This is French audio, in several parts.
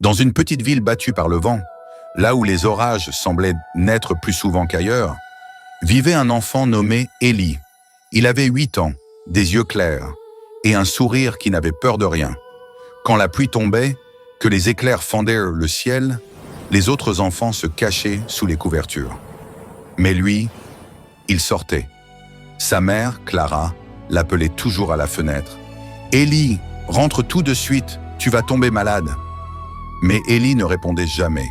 Dans une petite ville battue par le vent, là où les orages semblaient naître plus souvent qu'ailleurs, vivait un enfant nommé Élie. Il avait 8 ans, des yeux clairs et un sourire qui n'avait peur de rien. Quand la pluie tombait, que les éclairs fendaient le ciel, les autres enfants se cachaient sous les couvertures. Mais lui, il sortait. Sa mère, Clara, l'appelait toujours à la fenêtre. « Élie, rentre tout de suite, tu vas tomber malade. » Mais Élie ne répondait jamais.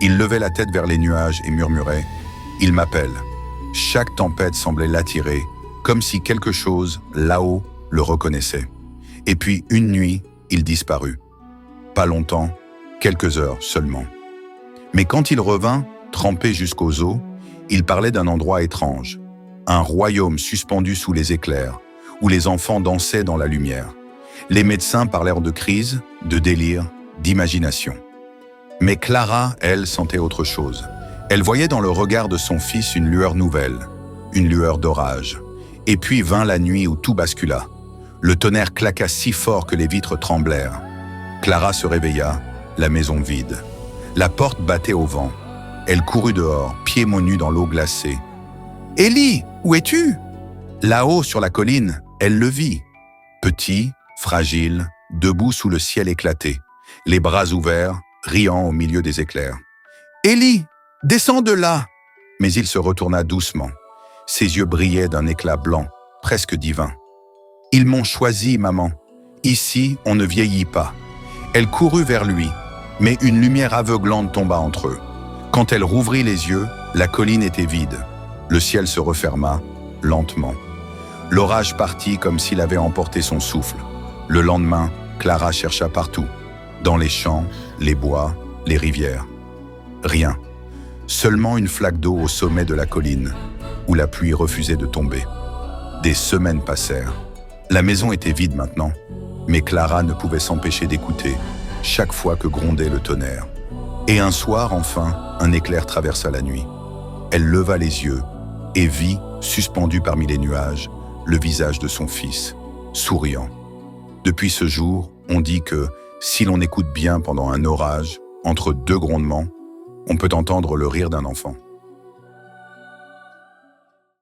Il levait la tête vers les nuages et murmurait « Il m'appelle ». Chaque tempête semblait l'attirer, comme si quelque chose, là-haut, le reconnaissait. Et puis, une nuit, il disparut. Pas longtemps, quelques heures seulement. Mais quand il revint, trempé jusqu'aux os, il parlait d'un endroit étrange, un royaume suspendu sous les éclairs, où les enfants dansaient dans la lumière. Les médecins parlèrent de crise, de délire, d'imagination. Mais Clara, elle, sentait autre chose. Elle voyait dans le regard de son fils une lueur nouvelle, une lueur d'orage. Et puis vint la nuit où tout bascula. Le tonnerre claqua si fort que les vitres tremblèrent. Clara se réveilla, la maison vide. La porte battait au vent. Elle courut dehors, pieds nus dans l'eau glacée. « Élie, où es-tu » Là-haut, sur la colline, elle le vit. Petit, fragile, debout sous le ciel éclaté, les bras ouverts, riant au milieu des éclairs. « Élie, descends de là !» Mais il se retourna doucement. Ses yeux brillaient d'un éclat blanc, presque divin. « Ils m'ont choisi, maman. Ici, on ne vieillit pas. » Elle courut vers lui, mais une lumière aveuglante tomba entre eux. Quand elle rouvrit les yeux, la colline était vide. Le ciel se referma, lentement. L'orage partit comme s'il avait emporté son souffle. Le lendemain, Clara chercha partout, dans les champs, les bois, les rivières. Rien. Seulement une flaque d'eau au sommet de la colline, où la pluie refusait de tomber. Des semaines passèrent. La maison était vide maintenant, mais Clara ne pouvait s'empêcher d'écouter, chaque fois que grondait le tonnerre. Et un soir, enfin, un éclair traversa la nuit. Elle leva les yeux et vit, suspendu parmi les nuages, le visage de son fils, souriant. Depuis ce jour, on dit que, si l'on écoute bien pendant un orage, entre deux grondements, on peut entendre le rire d'un enfant.